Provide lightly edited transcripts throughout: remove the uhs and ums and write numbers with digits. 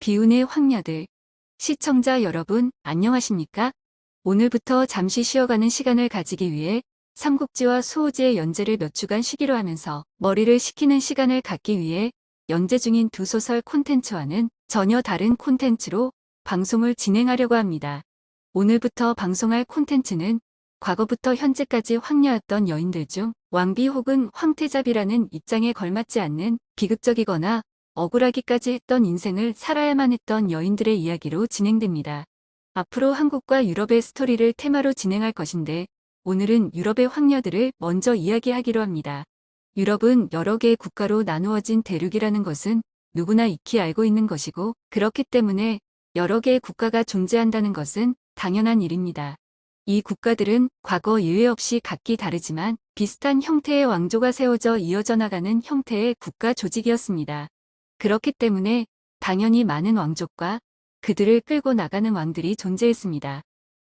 비운의 황녀들. 시청자 여러분, 안녕하십니까? 오늘부터 잠시 쉬어가는 시간을 가지기 위해 삼국지와 수호지의 연재를 몇 주간 쉬기로 하면서 머리를 식히는 시간을 갖기 위해 연재 중인 두 소설 콘텐츠와는 전혀 다른 콘텐츠로 방송을 진행하려고 합니다. 오늘부터 방송할 콘텐츠는 과거부터 현재까지 황녀였던 여인들 중 왕비 혹은 황태자비라는 입장에 걸맞지 않는 비극적이거나 억울하기까지 했던 인생을 살아야만 했던 여인들의 이야기로 진행됩니다. 앞으로 한국과 유럽의 스토리를 테마로 진행할 것인데 오늘은 유럽의 황녀들을 먼저 이야기하기로 합니다. 유럽은 여러 개의 국가로 나누어진 대륙이라는 것은 누구나 익히 알고 있는 것이고 그렇기 때문에 여러 개의 국가가 존재한다는 것은 당연한 일입니다. 이 국가들은 과거 예외 없이 각기 다르지만 비슷한 형태의 왕조가 세워져 이어져 나가는 형태의 국가 조직이었습니다. 그렇기 때문에 당연히 많은 왕족과 그들을 끌고 나가는 왕들이 존재했습니다.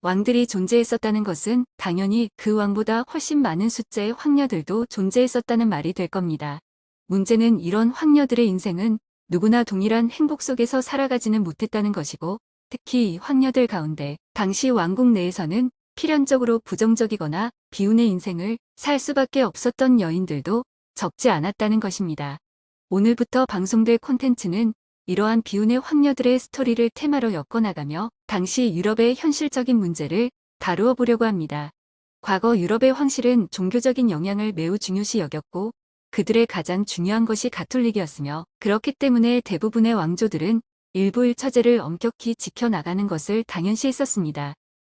왕들이 존재했었다는 것은 당연히 그 왕보다 훨씬 많은 숫자의 황녀들도 존재했었다는 말이 될 겁니다. 문제는 이런 황녀들의 인생은 누구나 동일한 행복 속에서 살아가지는 못했다는 것이고 특히 이 황녀들 가운데 당시 왕국 내에서는 필연적으로 부정적이거나 비운의 인생을 살 수밖에 없었던 여인들도 적지 않았다는 것입니다. 오늘부터 방송될 콘텐츠는 이러한 비운의 황녀들의 스토리를 테마로 엮어나가며 당시 유럽의 현실적인 문제를 다루어 보려고 합니다. 과거 유럽의 황실은 종교적인 영향을 매우 중요시 여겼고 그들의 가장 중요한 것이 가톨릭이었으며 그렇기 때문에 대부분의 왕조들은 일부일처제를 엄격히 지켜나가는 것을 당연시했었습니다.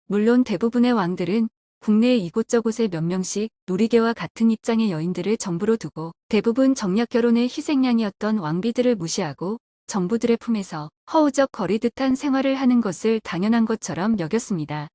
물론 대부분의 왕들은 국내 이곳저곳에 몇 명씩 놀이개와 같은 입장의 여인들을 정부로 두고 대부분 정략 결혼의 희생양이었던 왕비들을 무시하고 정부들의 품에서 허우적거리듯한 생활을 하는 것을 당연한 것처럼 여겼습니다.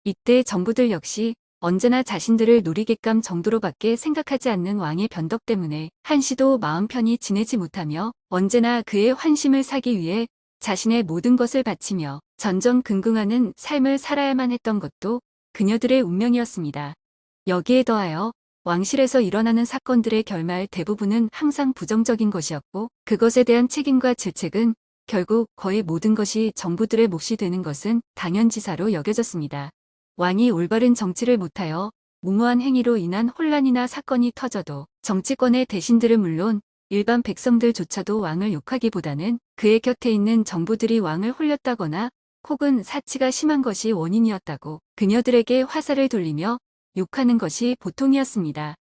이때 정부들 역시 언제나 자신들을 놀이객감 정도로밖에 생각하지 않는 왕의 변덕 때문에 한시도 마음 편히 지내지 못하며 언제나 그의 환심을 사기 위해 자신의 모든 것을 바치며 전전긍긍하는 삶을 살아야만 했던 것도 그녀들의 운명이었습니다. 여기에 더하여 왕실에서 일어나는 사건들의 결말 대부분은 항상 부정적인 것이었고 그것에 대한 책임과 질책은 결국 거의 모든 것이 정부들의 몫이 되는 것은 당연지사로 여겨졌습니다. 왕이 올바른 정치를 못하여 무모한 행위로 인한 혼란이나 사건이 터져도 정치권의 대신들은 물론 일반 백성들조차도 왕을 욕하기보다는 그의 곁에 있는 정부들이 왕을 홀렸다거나 혹은 사치가 심한 것이 원인이었다고 그녀들에게 화살을 돌리며 욕하는 것이 보통이었습니다.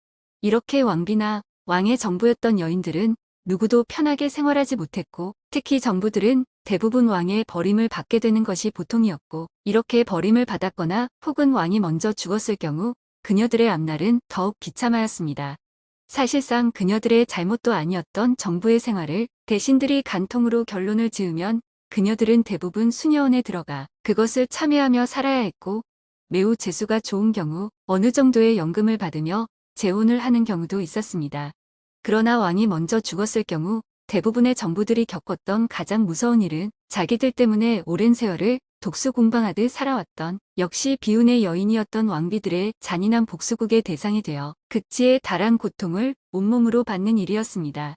이렇게 왕비나 왕의 정부였던 여인들은 누구도 편하게 생활하지 못했고 특히 정부들은 대부분 왕의 버림을 받게 되는 것이 보통이었고 이렇게 버림을 받았거나 혹은 왕이 먼저 죽었을 경우 그녀들의 앞날은 더욱 비참하였습니다. 사실상 그녀들의 잘못도 아니었던 정부의 생활을 대신들이 간통으로 결론을 지으면 그녀들은 대부분 수녀원에 들어가 그것을 참여하며 살아야 했고 매우 재수가 좋은 경우 어느 정도의 연금을 받으며 재혼을 하는 경우도 있었습니다. 그러나 왕이 먼저 죽었을 경우 대부분의 정부들이 겪었던 가장 무서운 일은 자기들 때문에 오랜 세월을 독수공방하듯 살아왔던 역시 비운의 여인이었던 왕비들의 잔인한 복수국의 대상이 되어 극치에 달한 고통을 온몸으로 받는 일이었습니다.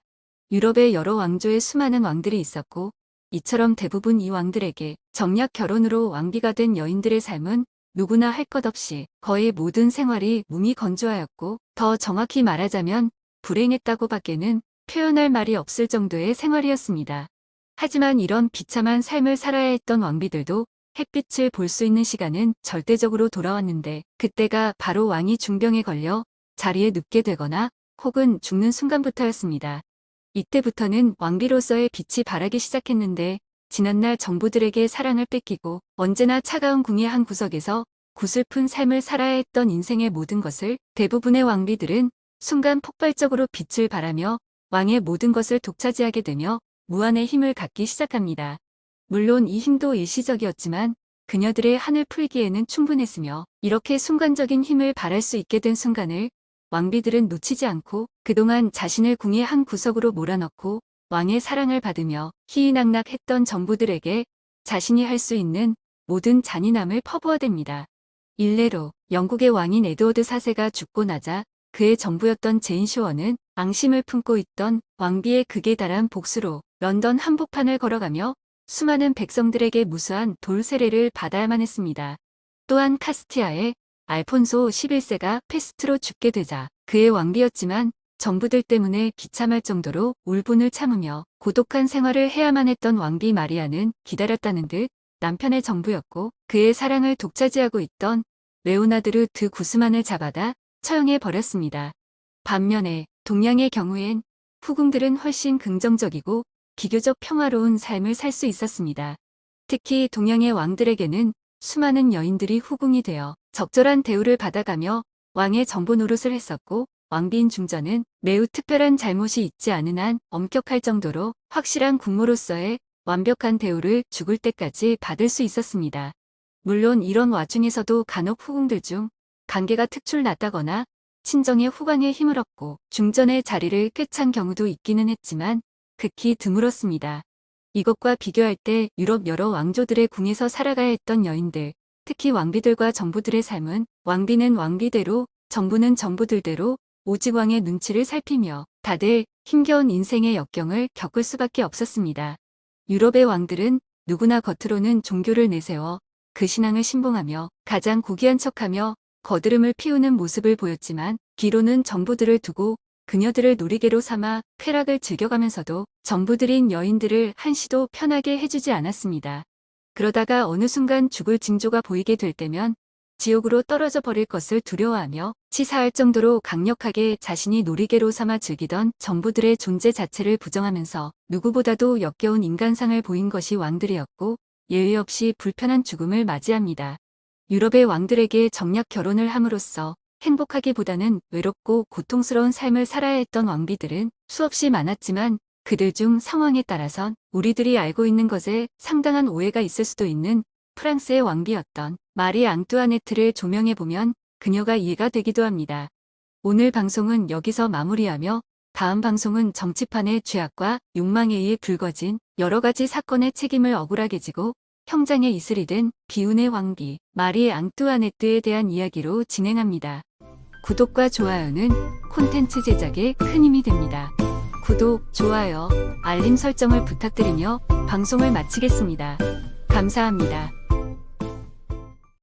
유럽의 여러 왕조에 수많은 왕들이 있었고 이처럼 대부분 이 왕들에게 정략 결혼으로 왕비가 된 여인들의 삶은 누구나 할 것 없이 거의 모든 생활이 무미건조하였고 더 정확히 말하자면 불행했다고 밖에는 표현할 말이 없을 정도의 생활이었습니다. 하지만 이런 비참한 삶을 살아야 했던 왕비들도 햇빛을 볼 수 있는 시간은 절대적으로 돌아왔는데 그때가 바로 왕이 중병에 걸려 자리에 눕게 되거나 혹은 죽는 순간부터였습니다. 이때부터는 왕비로서의 빛이 바라기 시작했는데 지난날 정부들에게 사랑을 뺏기고 언제나 차가운 궁의 한 구석에서 구슬픈 삶을 살아야 했던 인생의 모든 것을 대부분의 왕비들은 순간 폭발적으로 빛을 발하며 왕의 모든 것을 독차지하게 되며 무한의 힘을 갖기 시작합니다. 물론 이 힘도 일시적이었지만 그녀들의 한을 풀기에는 충분했으며 이렇게 순간적인 힘을 발할 수 있게 된 순간을 왕비들은 놓치지 않고 그동안 자신을 궁의 한 구석으로 몰아넣고 왕의 사랑을 받으며 희희낙낙했던 정부들에게 자신이 할 수 있는 모든 잔인함을 퍼부어댑니다. 일례로 영국의 왕인 에드워드 4세가 죽고 나자 그의 정부였던 제인 쇼어는 앙심을 품고 있던 왕비의 극에 달한 복수로 런던 한복판을 걸어가며 수많은 백성들에게 무수한 돌 세례를 받아야만 했습니다. 또한 카스티아의 알폰소 11세가 페스트로 죽게 되자 그의 왕비였지만 정부들 때문에 비참할 정도로 울분을 참으며 고독한 생활을 해야만 했던 왕비 마리아는 기다렸다는 듯 남편의 정부였고 그의 사랑을 독차지하고 있던 레오나드르 드 구스만을 잡아다 처형해 버렸습니다. 반면에 동양의 경우엔 후궁들은 훨씬 긍정적이고 비교적 평화로운 삶을 살 수 있었습니다. 특히 동양의 왕들에게는 수많은 여인들이 후궁이 되어 적절한 대우를 받아가며 왕의 정보 노릇을 했었고 왕비인 중전은 매우 특별한 잘못이 있지 않은 한 엄격할 정도로 확실한 국모로서의 완벽한 대우를 죽을 때까지 받을 수 있었습니다. 물론 이런 와중에서도 간혹 후궁들 중 관계가 특출났다거나 친정의 후광에 힘을 얻고 중전의 자리를 꿰찬 경우도 있기는 했지만 극히 드물었습니다. 이것과 비교할 때 유럽 여러 왕조들의 궁에서 살아가야 했던 여인들, 특히 왕비들과 정부들의 삶은 왕비는 왕비대로, 정부는 정부들대로 오직 왕의 눈치를 살피며 다들 힘겨운 인생의 역경을 겪을 수밖에 없었습니다. 유럽의 왕들은 누구나 겉으로는 종교를 내세워 그 신앙을 신봉하며 가장 고귀한 척하며 거드름을 피우는 모습을 보였지만 귀로는 정부들을 두고 그녀들을 놀이개로 삼아 쾌락을 즐겨가면서도 정부들인 여인들을 한시도 편하게 해주지 않았습니다. 그러다가 어느 순간 죽을 징조가 보이게 될 때면 지옥으로 떨어져 버릴 것을 두려워하며 치사할 정도로 강력하게 자신이 놀이개로 삼아 즐기던 정부들의 존재 자체를 부정하면서 누구보다도 역겨운 인간상을 보인 것이 왕들이었고 예외 없이 불편한 죽음을 맞이합니다. 유럽의 왕들에게 정략 결혼을 함으로써 행복하기보다는 외롭고 고통스러운 삶을 살아야 했던 왕비들은 수없이 많았지만 그들 중 상황에 따라선 우리들이 알고 있는 것에 상당한 오해가 있을 수도 있는 프랑스의 왕비였던 마리 앙뚜아네트를 조명해보면 그녀가 이해가 되기도 합니다. 오늘 방송은 여기서 마무리하며 다음 방송은 정치판의 죄악과 욕망에 의해 불거진 여러 가지 사건의 책임을 억울하게 지고 형장에 이슬이 된 비운의 왕비 마리 앙뚜아네트에 대한 이야기로 진행합니다. 구독과 좋아요는 콘텐츠 제작에 큰 힘이 됩니다. 구독, 좋아요, 알림 설정을 부탁드리며 방송을 마치겠습니다. 감사합니다.